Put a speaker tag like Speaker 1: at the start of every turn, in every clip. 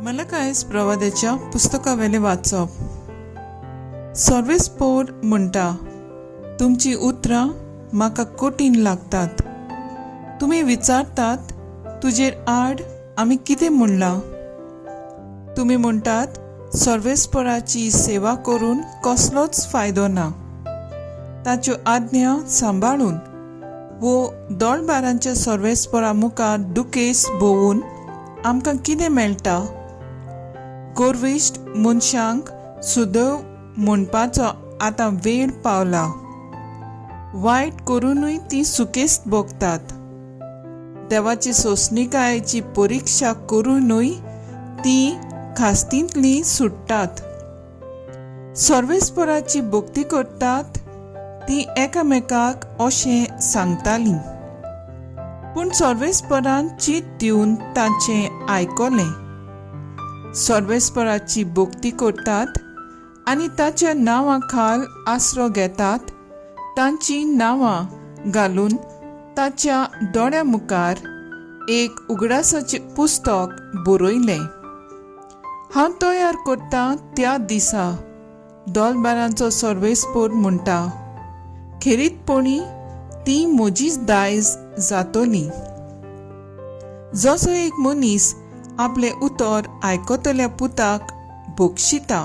Speaker 1: मला कांयच प्रवाद्याच्या पुस्तकावेले वाचप. सर्वेस्पोर म्हणटा, तुमची उतरां म्हाका कठीण लागतात. तुमी विचारतात, तुजेर आड आमी कितें म्हणलां. तुमी म्हणटात, सर्वेस्पराची सेवा करून कसलोच फायदो ना. ताच्यो आज्ञा सांबाळून वो दोळबारांच्या सर्वेस्परा मुखार दुखेस भोवून आमकां कितें मेळटा. गोरविश्ट मनशांक सुदैव म्हणपाचो आतां वेळ पावला. वायट करूनय ती सुकेस्त भोगतात. देवाची सोंसणीकायेची परिक्षा करूनय ती खास्तींतली सुट्टात. सर्वेस्पराची भक्ती करतात ती एकामेकाक अशें सांगतालीं. पूण सर्वेस्परान चीत दिवन ताचें आयकलें. सर्वेस्पराची भक्ती करतात आनी ताच्या नांवा खाल आसरो घेतात. तांची नांवां घालून ताच्या दोळ्या मुखार एक उगडासाचें पुस्तक बरयलें. हांव तयार करतां त्या दिसा दोळबारांचो सर्वेस्पोर म्हणटा, खेरीतपणी ती म्हजीच दायज जातली. जसो एक मनीस आपले उतर आयकतल्या पुताक बक्षिता,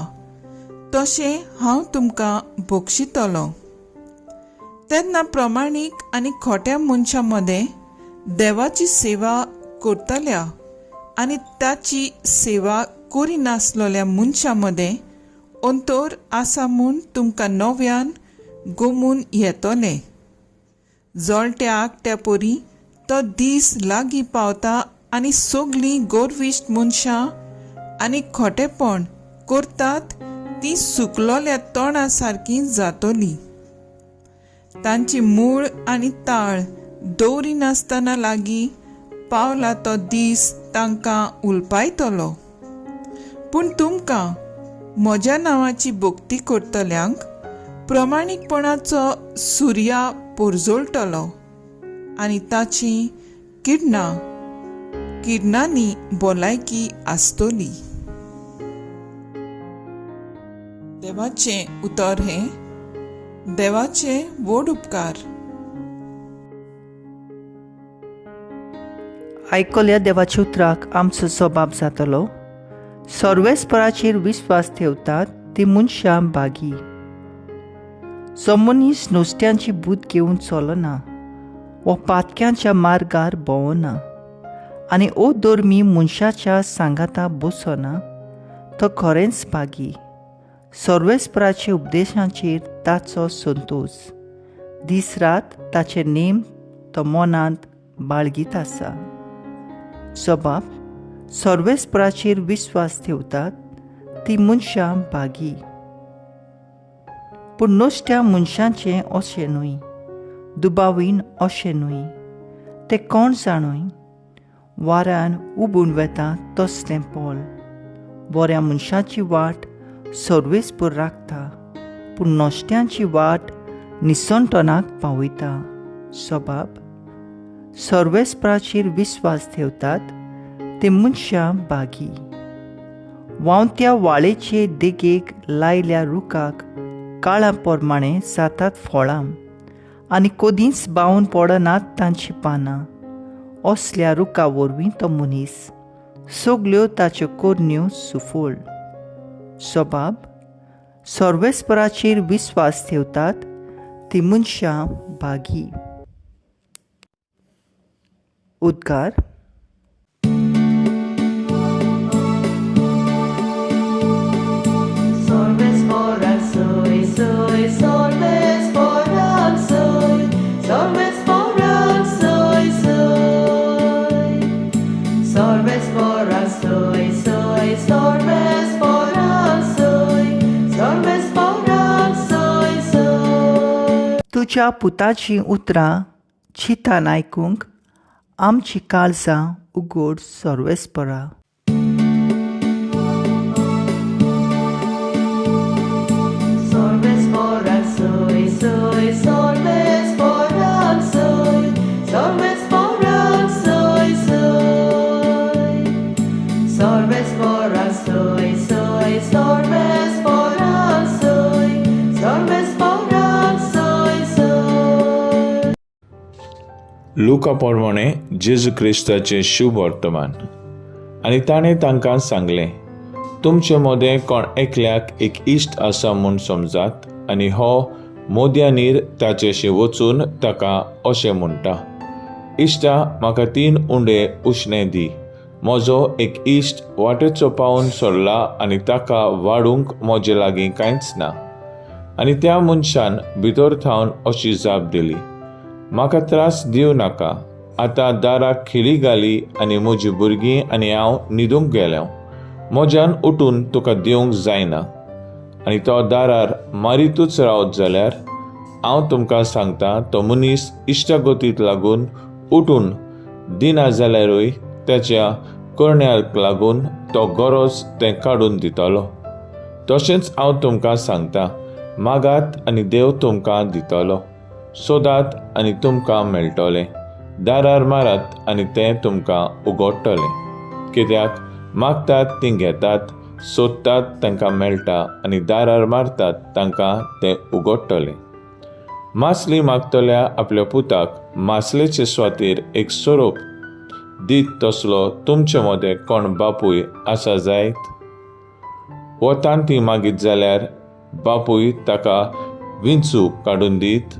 Speaker 1: तशें हांव तुमकां बक्षितलों. तेन्ना प्रमाणीक आनी खोट्या मनशां मदें देवाची सेवा करतल्या आनी ताची सेवा करिनासलोल्या मनशां मदें अंतर आसा म्हूण तुमकां नव्यान गमून येतलें. जळट्या आकट्या परी तो दीस लागीं पावता आनी सगळीं गोरविश्ट मनशां आनी खोटेपण करतात ती सुकलोल्या तोंडा सारकीं जातलीं. तांची मूळ आनी ताळ दवरिनासतना लागीं पावला तो दीस तांकां उलपायतलो. पूण तुमकां म्हज्या नांवाची भक्ती करतल्यांक प्रमाणीकपणाचो सुर्या पोरजोळटलो आनी ताची किरणांनी भलायकी आसतली. देवाचें उतर हे देवाचे व्हड उपकार.
Speaker 2: आयकल्या देवाच्या उतराक आमचो जबाब जातलो. सर्वेस्पराचेर विस्वास ठेवतात ती मनशां बागी. जो मनीस नुस्त्यांची बूद घेवन चलना वो पातक्यांच्या मार्गार भोंवना आनी ओ धर्मी मनशाच्या सांगाता बसना, तो खरेंच बागी. सर्वेस्पराच्या उपदेशांचेर ताचो संतोश. दीस रात ताचे नेम तो मनांत बाळगीत आसा. जबाब: सर्वेस्पराचेर विस्वास ठेवतात ती मनशां बागी. पूण नुस्त्या मनशांचें अशें न्हय, दुबावीन अशें न्हय. ते कोण जाणय वाऱ्यान उबून वेता तसलें पोल. बऱ्या मनशाची वाट सर्वेस्पर राखता, पूण नश्ट्यांची वाट निसंतनाक पावयता. जबाब: सर्वेस्पराचेर विस्वास ठेवतात ते मनशां बागी. वावत्या वाळेचे देगेक लायल्या रुखाक काळा पोरमाणें जातात फळां आनी कदींच बावून पडनात तांची पानां. असल्या रुखा वरवीं तो मनीस सगल्यो ताच्यो कोरण्यो सुफळ. जबाब: सर्वेस्पराचेर विस्वास ठेवतात ती मनशां बागी. उद्गार. तुज्या पुताची उतरां चितान आयकूंक आमची काळजां उगड सर्वेस्परा.
Speaker 3: Sorves por लुका प्रमाणे जेजू क्रिस्ताचे शुभ वर्तमान. आनी ताणें तांकां सांगलें, तुमचे मदें कोण एकल्याक एक इश्ट आसा म्हूण समजात, आनी हो मोद्यांनीर ताचेशी वचून ताका अशें म्हणटा, इश्टा, म्हाका 3 उंडे उश्णें दी. म्हजो एक इश्ट वाटेचो पावून सरला आनी ताका वाडूंक म्हजे लागीं कांयच ना. आनी त्या मनशान भितर थावन अशी जाप दिली, म्हाका त्रास दिवं नाका. आतां दाराक खिली घाली आनी म्हजीं भुरगीं आनी हांव न्हिदूंक गेलें. म्हज्यान उठून तुका दिवंक जायना. आनी तो दारार मारीतूच रावत जाल्यार हांव तुमकां सांगतां, तो मनीस इश्टागतीक लागून उठून दिना जाल्यारूय ताच्या करण्याक लागून तो गरज तें काडून दितलो. तशेंच हांव तुमकां सांगतां, मागात आनी देव तुमकां दितलो. सोदात आनी तुमकां मेळटलें. दारार मारात आनी तें तुमकां उगडटलें. कित्याक मागतात तीं घेतात, सोदतात तांकां मेळटा, आनी दारार मारतात तांकां तें उगडटलें. मासली मागतल्या आपल्या पुताक मासलेचे सुवातेर एक सोरोप दीत तसलो तुमचे मदें कोण बापूय आसा जायत? वतान ती मागीत जाल्यार बापूय ताका विंचू काडून दीत?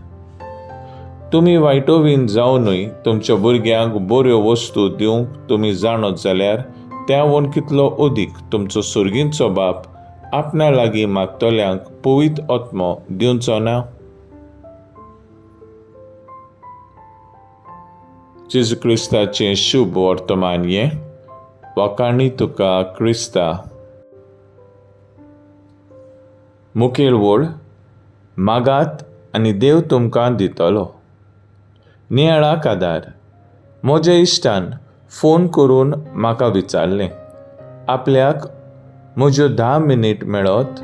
Speaker 3: तुमी वायटोवीन जावनूय तुमच्या भुरग्यांक बऱ्यो वस्तू दिवंक तुमी जाणत जाल्यार त्यावन कितलो अदीक तुमचो सुर्गींचो बाप आपणा लागीं मागतल्यांक पवित्र आत्मो दिवचो ना? जेजू क्रिस्ताचें शुभ वर्तमान हें. वखाणी तुका क्रिस्ता. मुखेल वड, मागात आनी देव तुमकां दितलो. नियाळाक आदार. म्हज्या इश्टान फोन करून म्हाका विचारलें, आपल्याक म्हज्यो 10 मिनीट मेळत,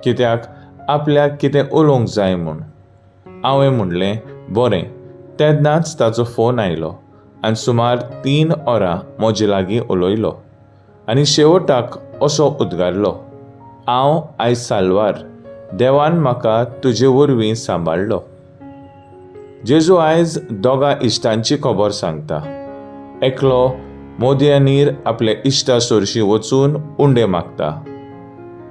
Speaker 3: कित्याक आपल्याक कितें उलोवंक जाय म्हूण. हांवें म्हणलें, बरें. तेन्नाच ताचो फोन आयलो आनी सुमार 3 वरां म्हजे लागीं उलयलो. आनी शेवटाक असो उद्गारलो, हांव आयज साल्वार. देवान म्हाका तुजे वरवीं सांबाळ्ळो. जेजू आयज 2 इश्टांची खबर सांगता. एकलो मोदयांनीर आपल्या इश्टा सरशीं वचून उंडे मागता.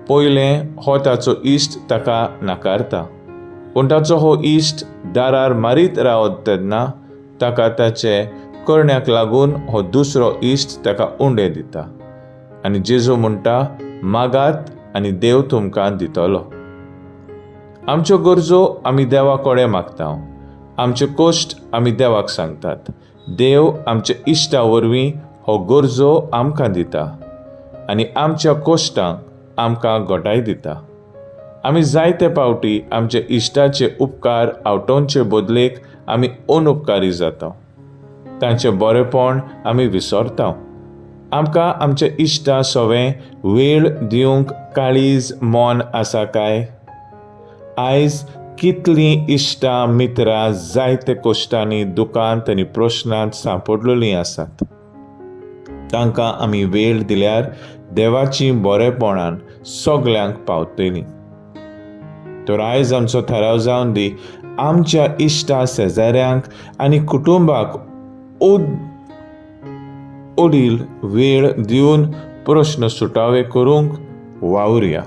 Speaker 3: पयलें हो ताचो इश्ट ताका नाकारता, पूण ताचो हो इश्ट दारार मारीत रावत तेन्ना ताका ताचे करण्याक लागून हो दुसरो इश्ट ताका उंडे दिता. आनी जेजू म्हणटा, मागात आनी देव तुमकां दितलो. आमच्यो गरजो आमी देवा कडेन मागता. आमचे कश्ट आमी देवाक सांगतात. देव आमच्या इश्टा वरवीं हो गरजो आमकां दिता आनी आमच्या कश्टांक आमकां घटाय दिता. आमी जायते फावटी आमचे इश्टाचे उपकार आवटोवचे बदलेक आमी अनउपकारी जाता. तांचें बरेपण आमी विसरता. आमकां आमच्या इश्टा सवें वेळ दिवंक काळीज मोन आसा काय? आयज कितलीं इश्टां मित्रां जायते कश्टांनी दुखांत आनी प्रश्नांत सांपडलेलीं आसात. तांकां आमी वेळ दिल्यार देवाची बरेपणान सगल्यांक पावतलीं. तर आयज आमचो थाराव जावन दी, आमच्या इश्टा शेजाऱ्यांक आनी कुटुंबाक ओडील वेळ दिवन प्रश्न सुटावे करूंक वावुरया.